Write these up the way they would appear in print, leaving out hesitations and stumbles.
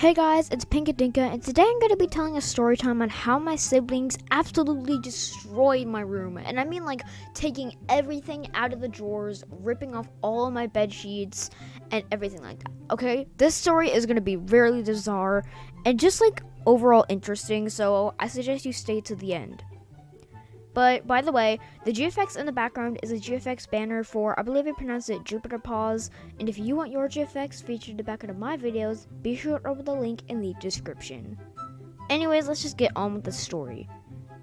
Hey guys, it's Pinkadinka, and today I'm going to be telling a story time on how my siblings absolutely destroyed my room. And I mean like taking everything out of the drawers, ripping off all of my bed sheets, and everything like that, okay? This story is going to be really bizarre and just like overall interesting, so I suggest you stay to the end. But by the way, the GFX in the background is a GFX banner for, I believe I pronounced it Jupiter Paws. And if you want your GFX featured in the back of my videos, be sure to open the link in the description. Anyways, let's just get on with the story.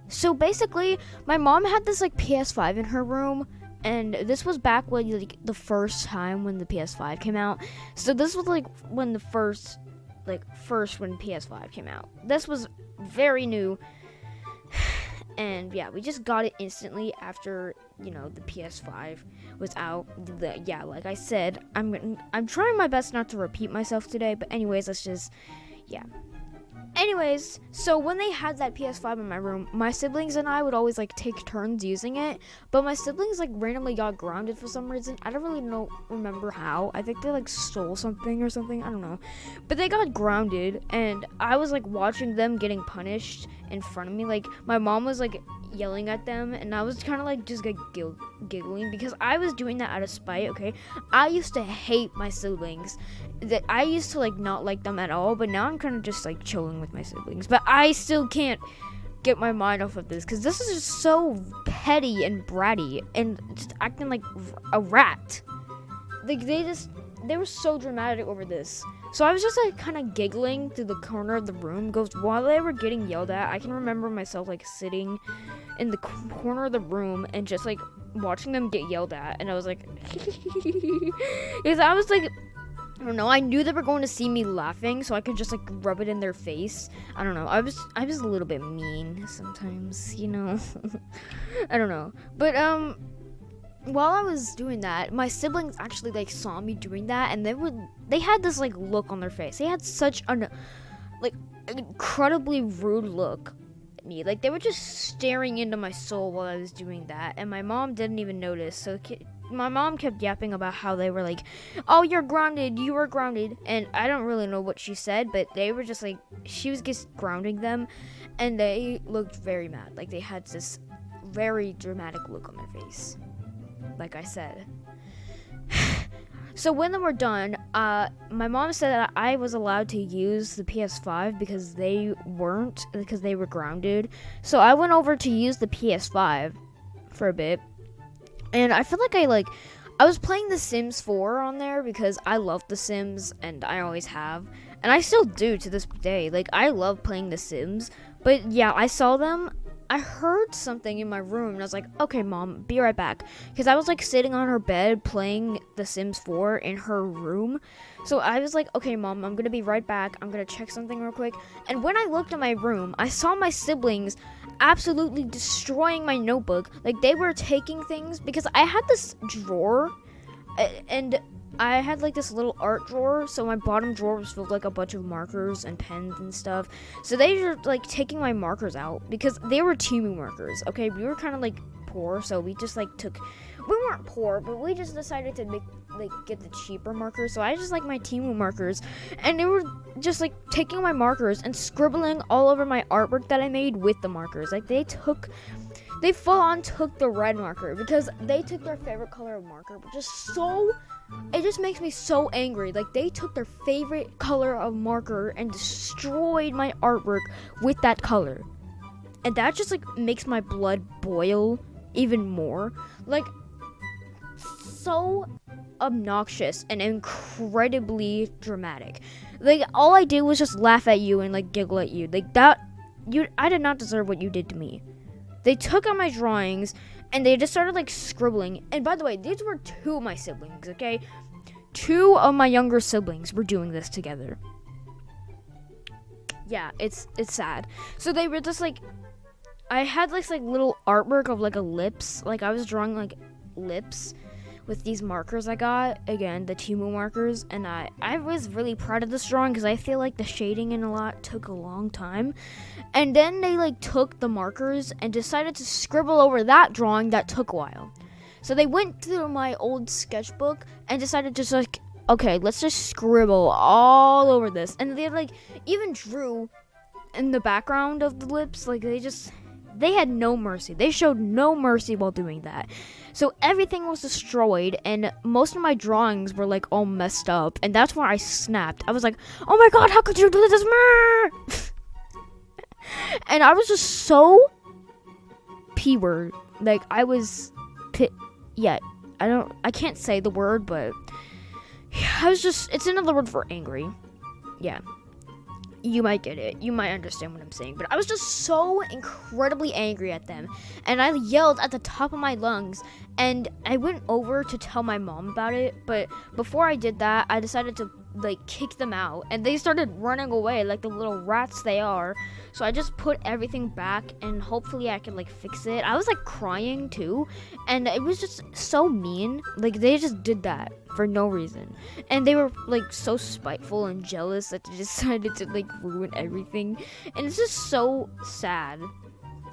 So basically, my mom had this like PS5 in her room, and this was back when like the first time when the PS5 came out. So this was like when the first when PS5 came out. This was very new. And yeah, we just got it instantly after, the PS5 was out. Like I said, I'm trying my best not to repeat myself today, but anyways, Anyways, so when they had that PS5 in my room, my siblings and I would always like take turns using it, but my siblings like randomly got grounded for some reason. I don't really remember how. I think they like stole something or something, I don't know. But they got grounded, and I was like watching them getting punished in front of me. Like my mom was like yelling at them, and I was kind of like just like giggling because I was doing that out of spite, okay? I used to hate my siblings. That I used to like not like them at all, but now I'm kind of just like chilling with my siblings. But I still can't get my mind off of this because this is just so petty and bratty and just acting like a rat. Like they were so dramatic over this. So I was just like kind of giggling through the corner of the room. While they were getting yelled at, I can remember myself like sitting in the corner of the room and just like watching them get yelled at, and I was like because I was like, I don't know, I knew they were going to see me laughing, so I could just like rub it in their face. I don't know, I was a little bit mean sometimes, I don't know. But while I was doing that, my siblings actually like saw me doing that, and they had this like look on their face. They had such an like incredibly rude look at me. Like they were just staring into my soul while I was doing that, and my mom didn't even notice. So my mom kept yapping about how they were like, "Oh, you're grounded, you were grounded," and I don't really know what she said, but they were just like, she was just grounding them, and they looked very mad. Like they had this very dramatic look on their face, like I said. So when they were done, my mom said that I was allowed to use the PS5 because they weren't, because they were grounded. So I went over to use the PS5 for a bit. And I feel like I was playing The Sims 4 on there because I love The Sims, and I always have. And I still do to this day. Like, I love playing The Sims. But yeah, I saw them. I heard something in my room, and I was like, okay, Mom, be right back. Because I was like sitting on her bed playing The Sims 4 in her room. So I was like, okay, Mom, I'm going to be right back. I'm going to check something real quick. And when I looked at my room, I saw my siblings absolutely destroying my notebook. Like they were taking things, because I had this drawer, and I had like this little art drawer, so my bottom drawer was filled with like a bunch of markers and pens and stuff. So they were like taking my markers out because they were Timu markers. Okay, we were kind of like poor, so we just like we weren't poor, but we just decided to get the cheaper markers. So I just like my Timu markers, and they were just like taking my markers and scribbling all over my artwork that I made with the markers. Like they full on took the red marker because they took their favorite color of marker, which is it just makes me so angry. Like they took their favorite color of marker and destroyed my artwork with that color. And that just like makes my blood boil even more. Like so obnoxious and incredibly dramatic. Like all I did was just laugh at you and like giggle at you. Like I did not deserve what you did to me. They took out my drawings, and they just started like scribbling. And by the way, these were two of my siblings, okay? Two of my younger siblings were doing this together. Yeah, it's sad. So they were just like, I had this like little artwork of like a lips. Like I was drawing like lips with these markers I got, again, the Timu markers, and I was really proud of this drawing because I feel like the shading in a lot took a long time. And then they like took the markers and decided to scribble over that drawing that took a while. So they went through my old sketchbook and decided to just like okay, let's just scribble all over this. And they like even drew in the background of the lips. Like they had no mercy. They showed no mercy while doing that. So everything was destroyed, and most of my drawings were like all messed up, and that's where I snapped. I was like, oh my god, how could you do this? And I was just so P-word. Like I was yeah, I can't say the word, but I was just, it's another word for angry. Yeah. You might get it. You might understand what I'm saying. But I was just so incredibly angry at them. And I yelled at the top of my lungs. And I went over to tell my mom about it. But before I did that, I decided to like kick them out. And they started running away like the little rats they are. So I just put everything back. And hopefully I can like fix it. I was like crying too. And it was just so mean. Like they just did that for no reason. And they were like so spiteful and jealous that they decided to like ruin everything. And it's just so sad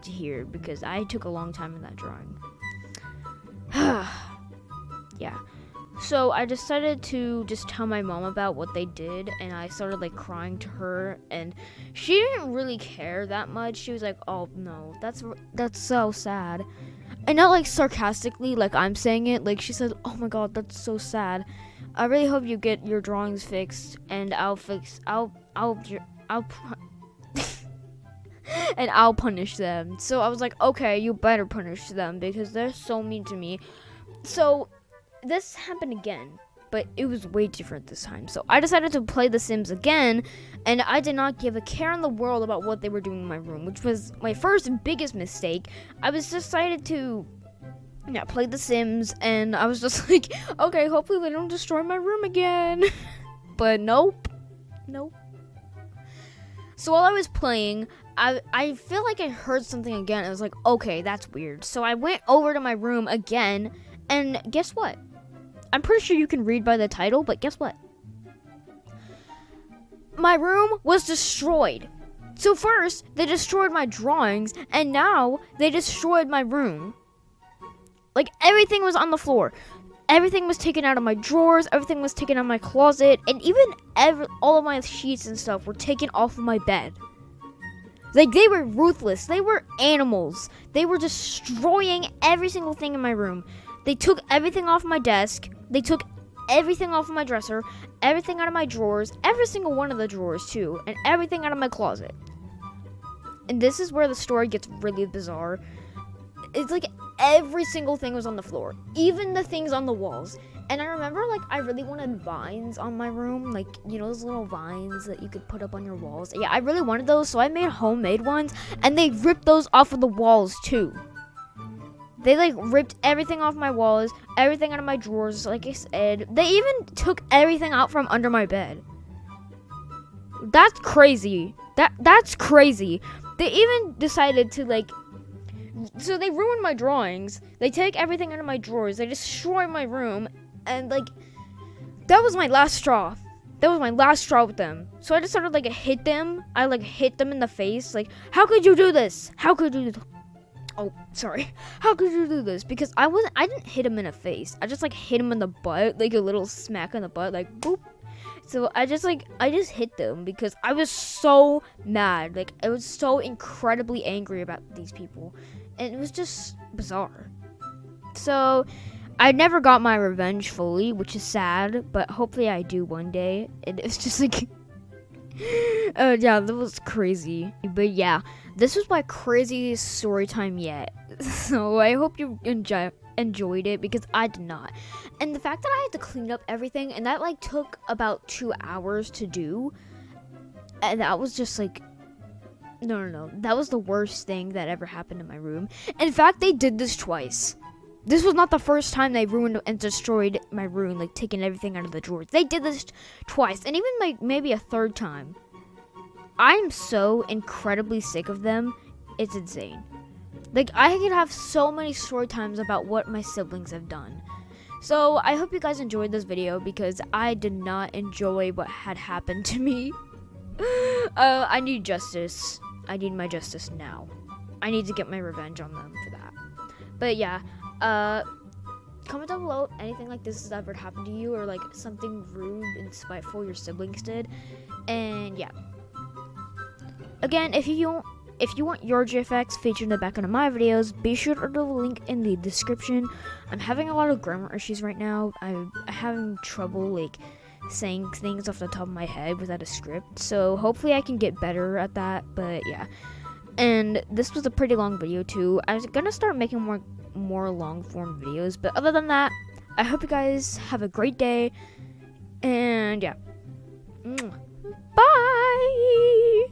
to hear because I took a long time in that drawing. Yeah. So I decided to just tell my mom about what they did, and I started like crying to her, and she didn't really care that much. She was like, oh no, that's so sad. And not like sarcastically like I'm saying it. Like she said, oh my god, that's so sad. I really hope you get your drawings fixed, and I'll and I'll punish them. So I was like, okay, you better punish them because they're so mean to me. So this happened again, but it was way different this time. So I decided to play The Sims again, and I did not give a care in the world about what they were doing in my room, which was my first and biggest mistake. I was decided to play The Sims, and I was just like, okay, hopefully they don't destroy my room again. But nope. So while I was playing, I feel like I heard something again. I was like, okay, that's weird. So I went over to my room again, and guess what? I'm pretty sure you can read by the title, but guess what? My room was destroyed. So first, they destroyed my drawings, and now they destroyed my room. Like, everything was on the floor. Everything was taken out of my drawers, everything was taken out of my closet, and even all of my sheets and stuff were taken off of my bed. Like, they were ruthless. They were animals. They were destroying every single thing in my room. They took everything off my desk. They took everything off of my dresser, everything out of my drawers, every single one of the drawers too, and everything out of my closet. And this is where the story gets really bizarre. It's like every single thing was on the floor, even the things on the walls. And I remember, like, I really wanted vines on my room, like, you know, those little vines that you could put up on your walls. Yeah, I really wanted those, so I made homemade ones, and they ripped those off of the walls too. They, like, ripped everything off my walls, everything out of my drawers, like I said. They even took everything out from under my bed. That's crazy. That's crazy. They even decided to, like, so they ruined my drawings. They take everything out of my drawers. They destroy my room. And, like, that was my last straw. That was my last straw with them. So I just started, like, hit them. I, like, hit them in the face. Like, how could you do this? How could you do this? Oh, sorry. How could you do this? Because I didn't hit him in the face. I just, like, hit him in the butt. Like, a little smack in the butt. Like, boop. So I just hit them because I was so mad. Like, I was so incredibly angry about these people. And it was just bizarre. So I never got my revenge fully, which is sad. But hopefully I do one day. And it's just like... yeah, that was crazy. But yeah, this was my craziest story time yet. So I hope you enjoyed it because I did not. And the fact that I had to clean up everything, and that like took about 2 hours to do, and that was just like no, that was the worst thing that ever happened in my room. In fact, they did this twice. This was not the first time they ruined and destroyed my room, like taking everything out of the drawers. They did this twice, and even like maybe a third time. I'm so incredibly sick of them. It's insane. Like, I could have so many story times about what my siblings have done. So I hope you guys enjoyed this video because I did not enjoy what had happened to me. I need justice. I need my justice now. I need to get my revenge on them for that. But yeah, comment down below anything like this has ever happened to you, or like something rude and spiteful your siblings did. And yeah, again, if you want your GFX featured in the background of my videos, be sure to the link in the description. I'm having a lot of grammar issues right now. I'm having trouble like saying things off the top of my head without a script, so hopefully I can get better at that. But yeah, and this was a pretty long video too. I was gonna start making more long form videos, but other than that, I hope you guys have a great day, and yeah, bye.